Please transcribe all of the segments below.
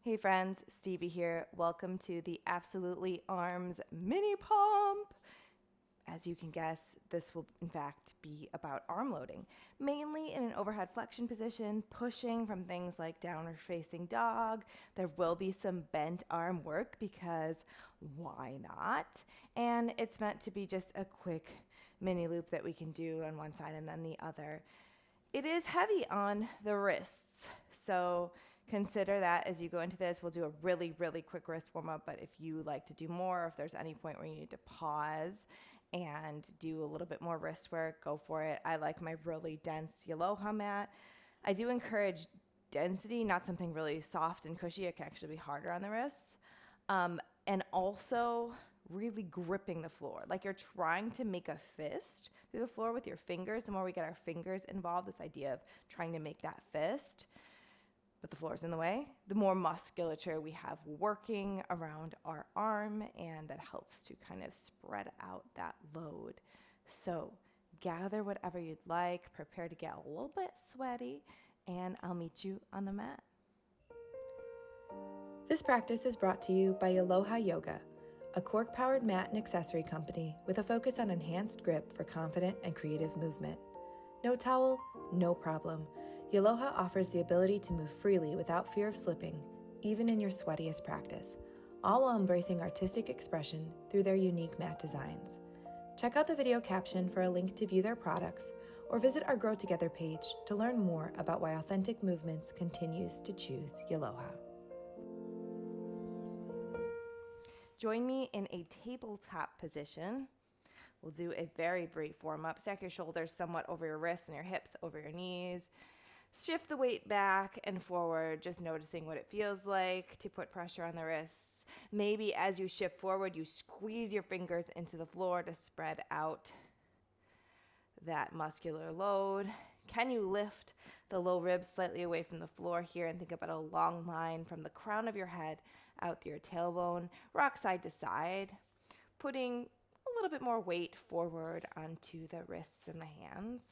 Hey friends, Stevie here. Welcome to the Absolutely Arms mini pump. As you can guess, this will in fact be about arm loading, mainly in an overhead flexion position, pushing from things like downward facing dog. There will be some bent arm work because why not? And it's meant to be just a quick mini loop that we can do on one side and then the other. It is heavy on the wrists, so consider that as you go into this. We'll do a really quick wrist warm up, but if you like to do more, if there's any point where you need to pause and do a little bit more wrist work, go for it. I like my really dense Aloha mat. I do encourage density, not something really soft and cushy. It can actually be harder on the wrists. And also really gripping the floor. Like you're trying to make a fist through the floor with your fingers. The more we get our fingers involved, this idea of trying to make that fist, but the floor is in the way, the more musculature we have working around our arm, and that helps to kind of spread out that load. So gather whatever you'd like, prepare to get a little bit sweaty, and I'll meet you on the mat. This practice is brought to you by Aloha Yoga, a cork-powered mat and accessory company with a focus on enhanced grip for confident and creative movement. No towel, no problem. Aloha offers the ability to move freely without fear of slipping, even in your sweatiest practice, all while embracing artistic expression through their unique mat designs. Check out the video caption for a link to view their products, or visit our Grow Together page to learn more about why Authentic Movements continues to choose Aloha. Join me in a tabletop position. We'll do a very brief warm up. Stack your shoulders somewhat over your wrists and your hips over your knees. Shift the weight back and forward, just noticing what it feels like to put pressure on the wrists. Maybe as you shift forward, you squeeze your fingers into the floor to spread out that muscular load. Can you lift the low ribs slightly away from the floor here and think about a long line from the crown of your head out through your tailbone, rock side to side, putting a little bit more weight forward onto the wrists and the hands.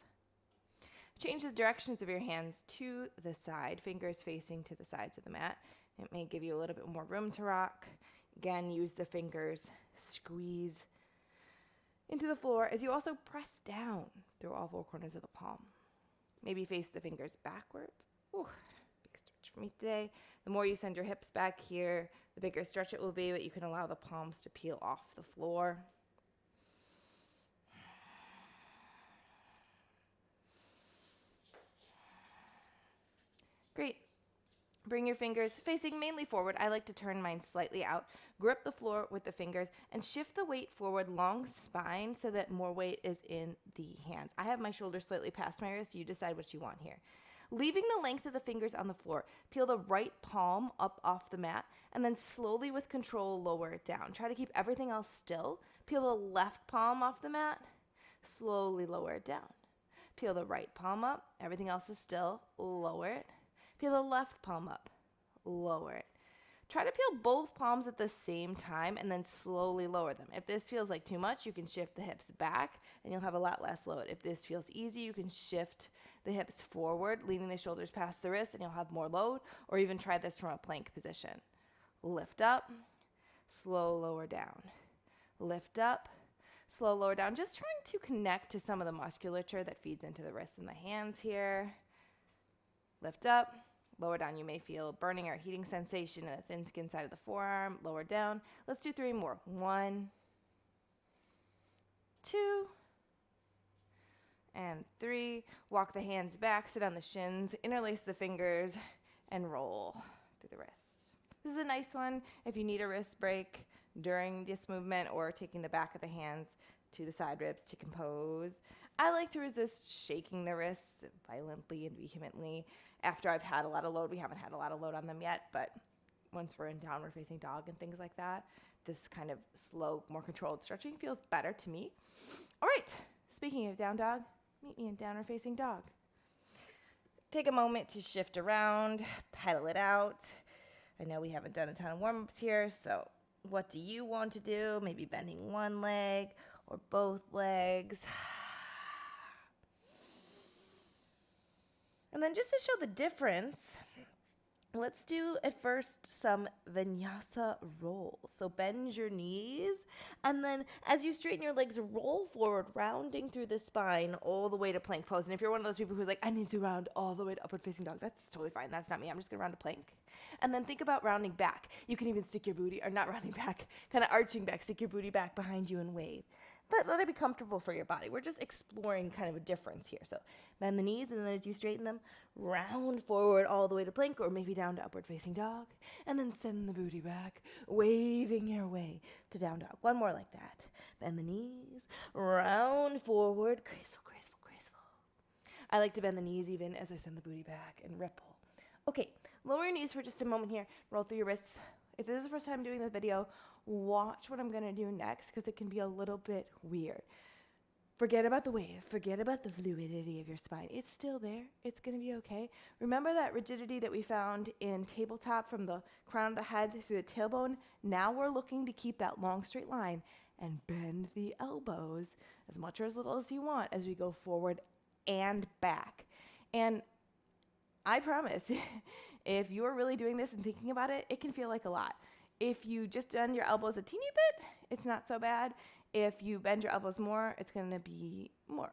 Change the directions of your hands to the side, fingers facing to the sides of the mat. It may give you a little bit more room to rock. Again, use the fingers, squeeze into the floor as you also press down through all four corners of the palm. Maybe face the fingers backwards. Ooh, big stretch for me today. The more you send your hips back here, the bigger stretch it will be, but you can allow the palms to peel off the floor. Great. Bring your fingers facing mainly forward. I like to turn mine slightly out. Grip the floor with the fingers and shift the weight forward, long spine, so that more weight is in the hands. I have my shoulders slightly past my wrist. You decide what you want here. Leaving the length of the fingers on the floor, peel the right palm up off the mat, and then slowly with control lower it down. Try to keep everything else still. Peel the left palm off the mat, slowly lower it down. Peel the right palm up, everything else is still, lower it. Peel the left palm up, lower it. Try to peel both palms at the same time and then slowly lower them. If this feels like too much, you can shift the hips back and you'll have a lot less load. If this feels easy, you can shift the hips forward, leaning the shoulders past the wrist, and you'll have more load, or even try this from a plank position. Lift up, slow lower down. Lift up, slow lower down. Just trying to connect to some of the musculature that feeds into the wrists and the hands here. Lift up, lower down. You may feel burning or heating sensation in the thin skin side of the forearm. Lower down. Let's do 3 more. 1, 2, and 3. Walk the hands back, sit on the shins, interlace the fingers, and roll through the wrists. This is a nice one if you need a wrist break during this movement or taking the back of the hands to the side ribs to compose. I like to resist shaking the wrists violently and vehemently after I've had a lot of load. We haven't had a lot of load on them yet, but once we're in downward facing dog and things like that, this kind of slow, more controlled stretching feels better to me. All right, speaking of down dog, meet me in downward facing dog. Take a moment to shift around, pedal it out. I know we haven't done a ton of warm-ups here, so what do you want to do? Maybe bending one leg or both legs. And then just to show the difference, Let's do at first some vinyasa rolls. So bend your knees, and then as you straighten your legs, roll forward, rounding through the spine all the way to plank pose. And if you're one of those people who's like, I need to round all the way to upward facing dog, that's totally fine. That's not me. I'm just gonna round to plank. And then think about rounding back. You can even stick your booty, or not rounding back, kind of arching back, stick your booty back behind you and wave. Let it be comfortable for your body. We're just exploring kind of a difference here. So bend the knees, and then as you straighten them, round forward all the way to plank, or maybe down to upward facing dog, and then send the booty back, waving your way to down dog. One more like that. Bend the knees, round forward, graceful, graceful, graceful. I like to bend the knees even as I send the booty back and ripple. Okay, lower your knees for just a moment here. Roll through your wrists. If this is the first time doing this video, watch what I'm going to do next, because it can be a little bit weird. Forget about the wave. Forget about the fluidity of your spine. It's still there. It's going to be okay. Remember that rigidity that we found in tabletop from the crown of the head through the tailbone? Now we're looking to keep that long straight line and bend the elbows as much or as little as you want as we go forward and back. And I promise, if you're really doing this and thinking about it, it can feel like a lot. If you just bend your elbows a teeny bit, it's not so bad. If you bend your elbows more, it's going to be more.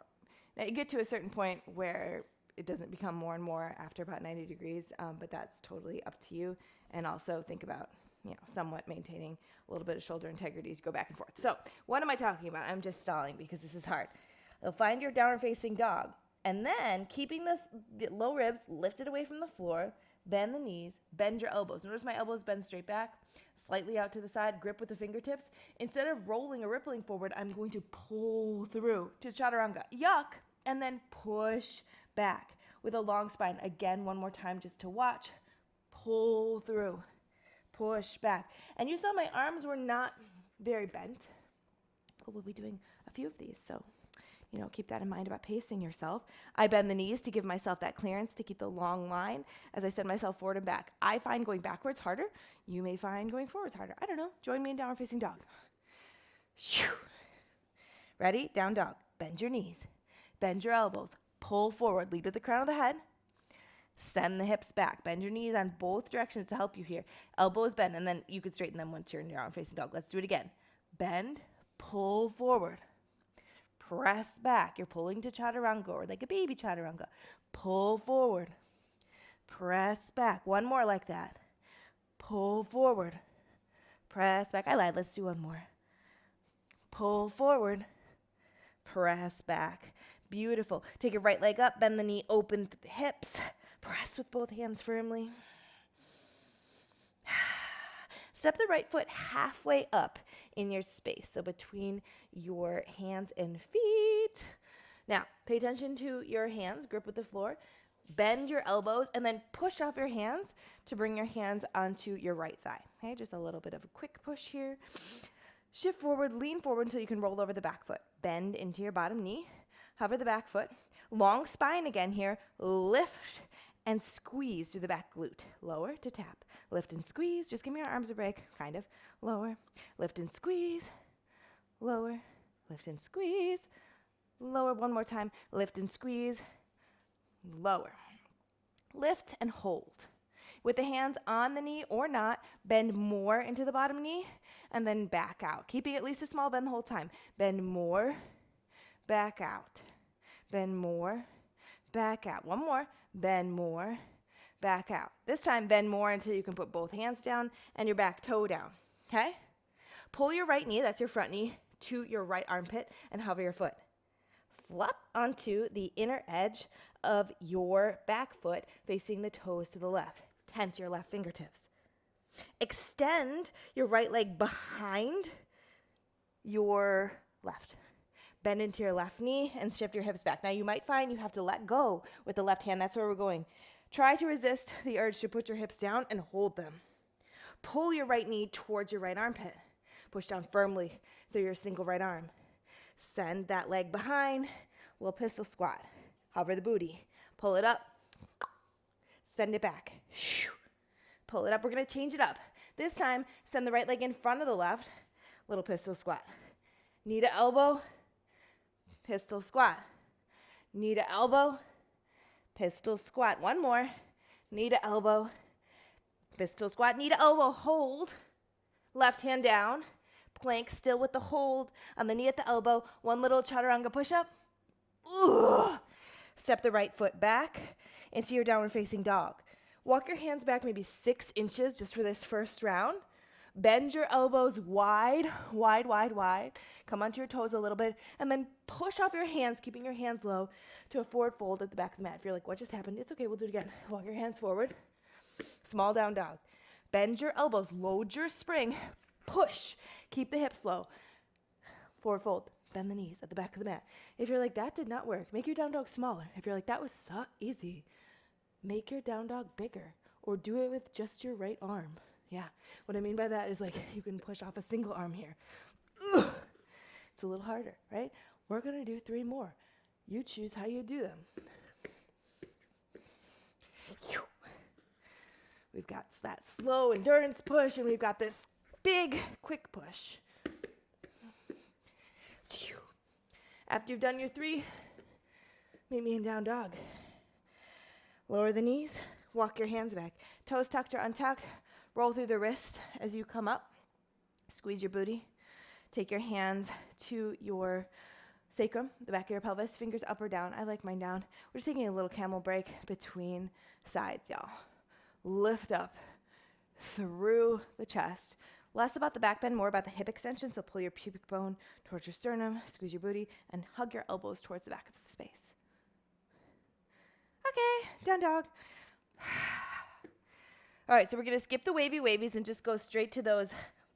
Now, you get to a certain point where it doesn't become more and more after about 90 degrees, but that's totally up to you. And also think about, somewhat maintaining a little bit of shoulder integrity as you go back and forth. So what am I talking about? I'm just stalling because this is hard. You'll find your downward facing dog, and then keeping the low ribs lifted away from the floor, bend the knees, bend your elbows. Notice my elbows bend straight back, slightly out to the side, grip with the fingertips. Instead of rolling or rippling forward, I'm going to pull through to chaturanga. Yuck! And then push back with a long spine. Again, one more time just to watch. Pull through. Push back. And you saw my arms were not very bent. But we'll be doing a few of these, so keep that in mind about pacing yourself. I bend the knees to give myself that clearance to keep the long line as I send myself forward and back. I find going backwards harder. You may find going forwards harder. I don't know. Join me in downward facing dog. Ready? Down dog. Bend your knees. Bend your elbows. Pull forward. Lead with the crown of the head. Send the hips back. Bend your knees on both directions to help you here. Elbows bend, and then you can straighten them once you're in downward facing dog. Let's do it again. Bend. Pull forward. Press back. You're pulling to chaturanga, or like a baby chaturanga. Pull forward. Press back. One more like that. Pull forward. Press back. I lied. Let's do one more. Pull forward. Press back. Beautiful. Take your right leg up. Bend the knee. Open the hips. Press with both hands firmly. Step the right foot halfway up in your space, so between your hands and feet. Now, pay attention to your hands, grip with the floor, bend your elbows, and then push off your hands to bring your hands onto your right thigh. Okay, just a little bit of a quick push here. Shift forward, lean forward until you can roll over the back foot. Bend into your bottom knee, hover the back foot, long spine again here, lift and squeeze through the back glute. Lower to tap. Lift and squeeze. Just give me your arms a break. Kind of. Lower. Lift and squeeze. Lower. Lift and squeeze. Lower. One more time. Lift and squeeze. Lower. Lift and hold. With the hands on the knee or not, bend more into the bottom knee and then back out. Keeping at least a small bend the whole time. Bend more. Back out. Bend more. Back out. One more. Bend more, back out. This time, bend more until you can put both hands down and your back toe down, okay? Pull your right knee, that's your front knee, to your right armpit and hover your foot. Flop onto the inner edge of your back foot, facing the toes to the left. Tense your left fingertips. Extend your right leg behind your left. Bend into your left knee and shift your hips back. Now, you might find you have to let go with the left hand. That's where we're going. Try to resist the urge to put your hips down and hold them. Pull your right knee towards your right armpit. Push down firmly through your single right arm. Send that leg behind. Little pistol squat. Hover the booty. Pull it up. Send it back. Pull it up. We're going to change it up. This time, send the right leg in front of the left. Little pistol squat. Knee to elbow. Pistol squat. Knee to elbow. Pistol squat. One more. Knee to elbow. Pistol squat, knee to elbow, hold. Left hand down. Plank still with the hold on the knee at the elbow. One little chaturanga push-up. Ugh. Step the right foot back into your downward facing dog. Walk your hands back maybe 6 inches just for this first round. Bend your elbows wide, wide, wide, wide. Come onto your toes a little bit, and then push off your hands, keeping your hands low, to a forward fold at the back of the mat. If you're like, what just happened? It's okay, we'll do it again. Walk your hands forward. Small down dog. Bend your elbows, load your spring, push. Keep the hips low. Forward fold. Bend the knees at the back of the mat. If you're like, that did not work, make your down dog smaller. If you're like, that was so easy, make your down dog bigger, or do it with just your right arm. Yeah, what I mean by that is like you can push off a single arm here. Ugh. It's a little harder, right? We're gonna do 3 more. You choose how you do them. We've got that slow endurance push, and we've got this big, quick push. After you've done your 3, meet me in down dog. Lower the knees, walk your hands back. Toes tucked or untucked. Roll through the wrists as you come up. Squeeze your booty. Take your hands to your sacrum, the back of your pelvis, fingers up or down. I like mine down. We're just taking a little camel break between sides, y'all. Lift up through the chest. Less about the back bend, more about the hip extension. So pull your pubic bone towards your sternum, squeeze your booty, and hug your elbows towards the back of the space. Okay, down dog. All right, so we're going to skip the wavy wavies and just go straight to those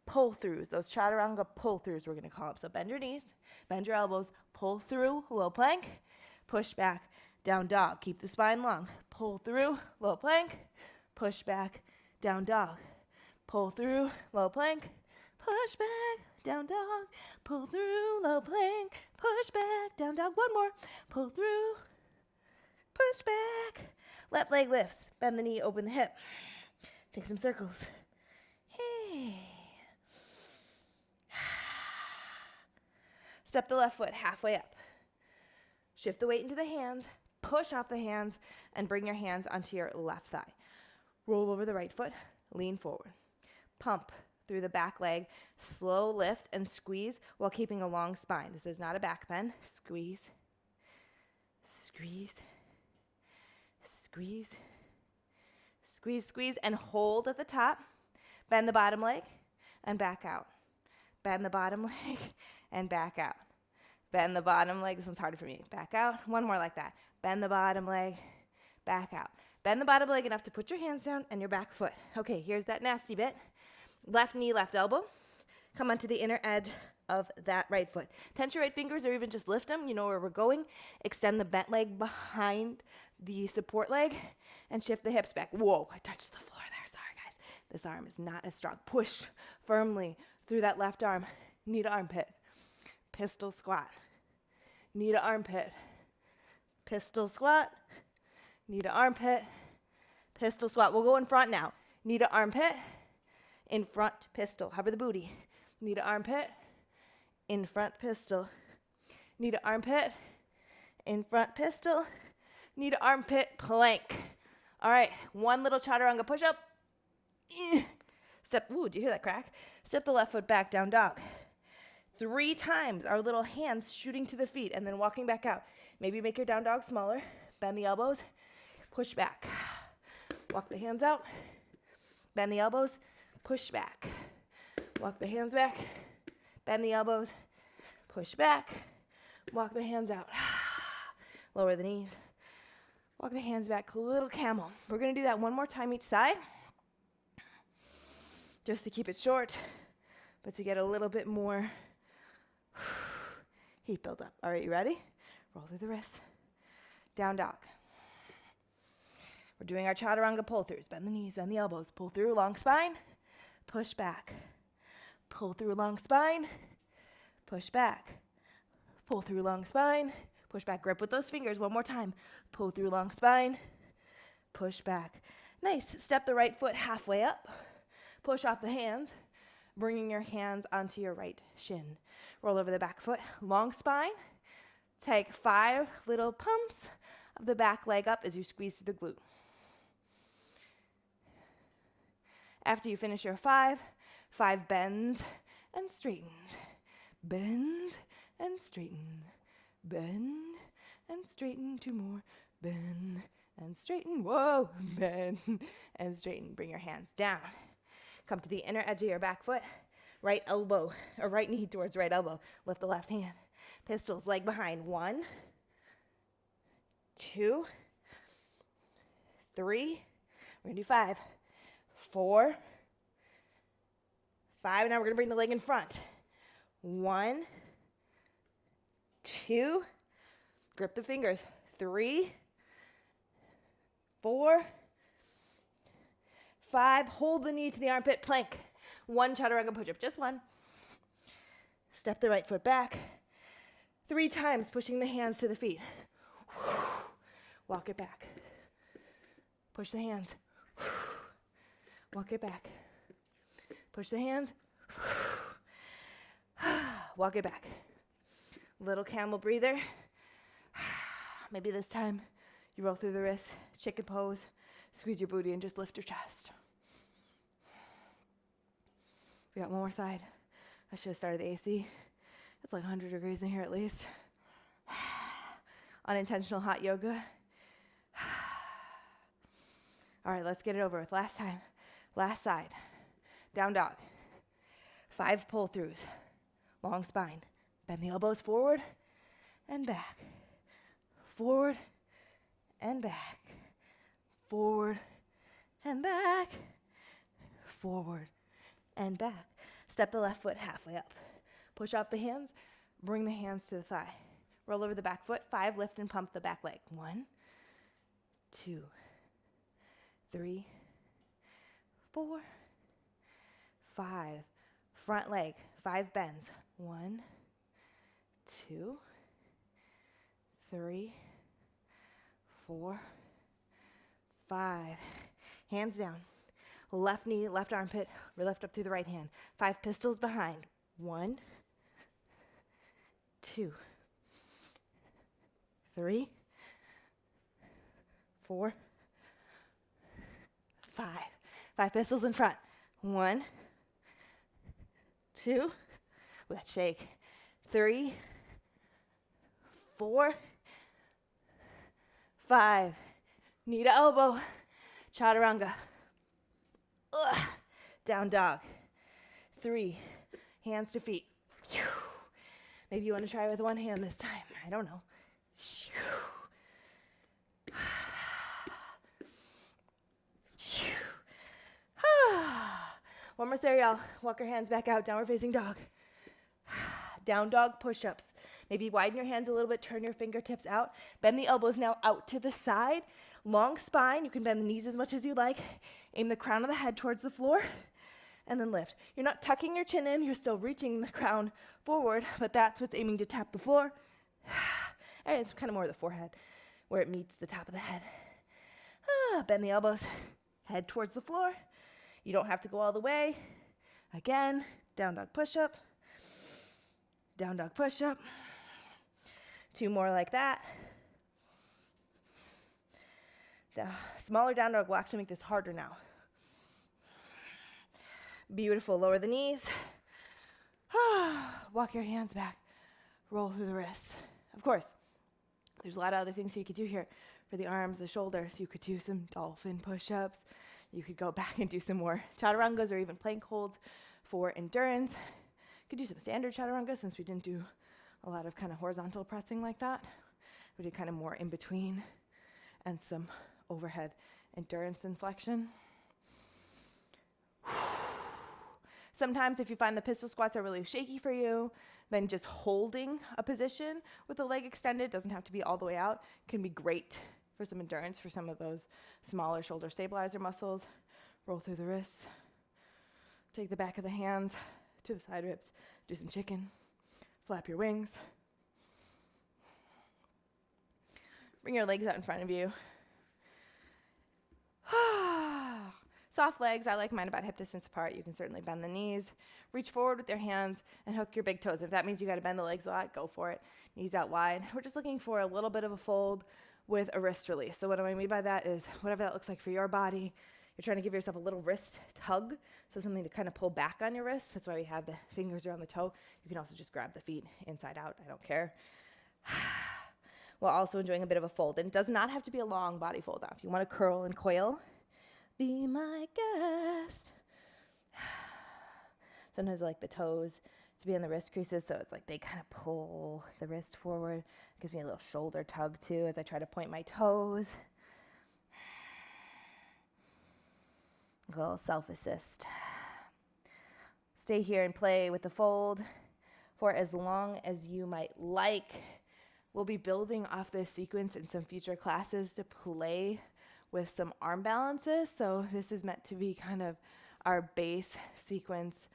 pull-throughs, those chaturanga pull-throughs we're going to call them. So bend your knees, bend your elbows, pull through, low plank, push back, down dog. Keep the spine long. Pull through, low plank, push back, down dog. Pull through, low plank, push back, down dog. Pull through, low plank, push back, down dog. One more. Pull through, push back. Left leg lifts. Bend the knee, open the hip. Take some circles. Hey. Step the left foot halfway up. Shift the weight into the hands. Push off the hands and bring your hands onto your left thigh. Roll over the right foot. Lean forward. Pump through the back leg. Slow lift and squeeze while keeping a long spine. This is not a back bend. Squeeze. Squeeze. Squeeze. Squeeze, squeeze, and hold at the top. Bend the bottom leg and back out. Bend the bottom leg and back out. Bend the bottom leg. This one's harder for me. Back out. One more like that. Bend the bottom leg, back out. Bend the bottom leg enough to put your hands down and your back foot. Okay, here's that nasty bit. Left knee, left elbow. Come onto the inner edge of that right foot. Tense your right fingers or even just lift them. You know where we're going. Extend the bent leg behind the support leg and shift the hips back. Whoa, I touched the floor there. Sorry, guys. This arm is not as strong. Push firmly through that left arm. Knee to armpit. Pistol squat. Knee to armpit. Pistol squat. Knee to armpit. Pistol squat. We'll go in front now. Knee to armpit. In front pistol. Hover the booty. Knee to armpit. In front pistol. Knee to armpit. In front pistol. Knee to armpit plank. All right, one little chaturanga push-up. Step, ooh, did you hear that crack? Step the left foot back, down dog. 3 times, our little hands shooting to the feet and then walking back out. Maybe make your down dog smaller. Bend the elbows, push back. Walk the hands out. Bend the elbows, push back. Walk the hands back. Bend the elbows, push back. Walk the hands out. Lower the knees. Walk the hands back, little camel. We're going to do that one more time each side, just to keep it short, but to get a little bit more heat build up. All right, you ready? Roll through the wrists. Down dog. We're doing our chaturanga pull-throughs. Bend the knees, bend the elbows. Pull through, long spine. Push back. Pull through, long spine. Push back. Pull through, long spine. Push back. Grip with those fingers. One more time. Pull through, long spine. Push back. Nice. Step the right foot halfway up. Push off the hands, bringing your hands onto your right shin. Roll over the back foot. Long spine. Take 5 little pumps of the back leg up as you squeeze through the glute. After you finish your 5 bends and straightens. Bend and straighten. Bend and straighten. 2 more. Bend and straighten. Whoa. Bend and straighten. Bring your hands down. Come to the inner edge of your back foot. Right elbow, or right knee towards right elbow. Lift the left hand. Pistols, leg behind. 1, 2, 3. We're going to do 5, 4, 5. Now we're going to bring the leg in front. 1, 2. Grip the fingers. 3, 4, 5. Hold the knee to the armpit. Plank. 1 chaturanga push-up. Just 1. Step the right foot back. 3 times, pushing the hands to the feet. Walk it back. Push the hands. Walk it back. Push the hands. Walk it back. Little camel breather. Maybe this time you roll through the wrists, chicken pose, squeeze your booty, and just lift your chest. We got one more side. I should have started the AC. It's like 100 degrees in here at least. Unintentional hot yoga. All right, let's get it over with. Last time. Last side. Down dog. 5 pull-throughs. Long spine. Bend the elbows forward and back. Forward and back. Forward and back. Forward and back. Step the left foot halfway up. Push off the hands. Bring the hands to the thigh. Roll over the back foot. 5, lift and pump the back leg. 1, 2, 3, 4, 5. Front leg. 5 bends. 1, 2, 3, 4, 5. Hands down. Left knee, left armpit, lift up through the right hand. 5 pistols behind. 1, 2, 3, 4, 5. 5 pistols in front. 1, 2, with that shake. 3, 4, 5. Knee to elbow. Chaturanga. Down dog. 3. Hands to feet. Maybe you want to try with one hand this time. I don't know. One more there, y'all. Walk your hands back out. Downward facing dog. Down dog push-ups. Maybe widen your hands a little bit. Turn your fingertips out. Bend the elbows now out to the side. Long spine. You can bend the knees as much as you like. Aim the crown of the head towards the floor. And then lift. You're not tucking your chin in. You're still reaching the crown forward, but that's what's aiming to tap the floor. And it's kind of more the forehead where it meets the top of the head. Bend the elbows. Head towards the floor. You don't have to go all the way. Again, down dog push-up. Down dog push-up. 2 more like that. The smaller down dog will actually make this harder now. Beautiful. Lower the knees. Walk your hands back. Roll through the wrists. Of course, there's a lot of other things you could do here for the arms, the shoulders. You could do some dolphin push-ups. You could go back and do some more chaturangas or even plank holds for endurance. You could do some standard chaturanga since we didn't do a lot of kind of horizontal pressing like that. We did kind of more in between and some overhead endurance and flexion. Sometimes if you find the pistol squats are really shaky for you, then just holding a position with the leg extended, doesn't have to be all the way out, can be great for some endurance for some of those smaller shoulder stabilizer muscles. Roll through the wrists. Take the back of the hands to the side ribs. Do some chicken. Flap your wings. Bring your legs out in front of you. Soft legs, I like mine about hip distance apart. You can certainly bend the knees. Reach forward with your hands and hook your big toes. If that means you got to bend the legs a lot, go for it. Knees out wide. We're just looking for a little bit of a fold with a wrist release. So what do I mean by that is whatever that looks like for your body, You're trying to give yourself a little wrist tug, so something to kind of pull back on your wrist. That's why we have the fingers around the toe. You can also just grab the feet inside out. I don't care. While also enjoying a bit of a fold. And it does not have to be a long body fold now. If you want to curl and coil, be my guest. Sometimes I like the toes to be on the wrist creases, so it's like they kind of pull the wrist forward. It gives me a little shoulder tug too as I try to point my toes. A little self-assist. Stay here and play with the fold for as long as you might like. We'll be building off this sequence in some future classes to play with some arm balances. So this is meant to be kind of our base sequence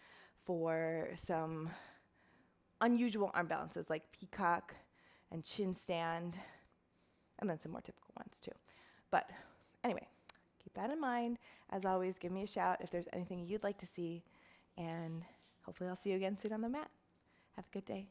for some unusual arm balances like peacock and chin stand, and then some more typical ones too. But anyway, keep that in mind. As always, give me a shout if there's anything you'd like to see, and hopefully I'll see you again soon on the mat. Have a good day.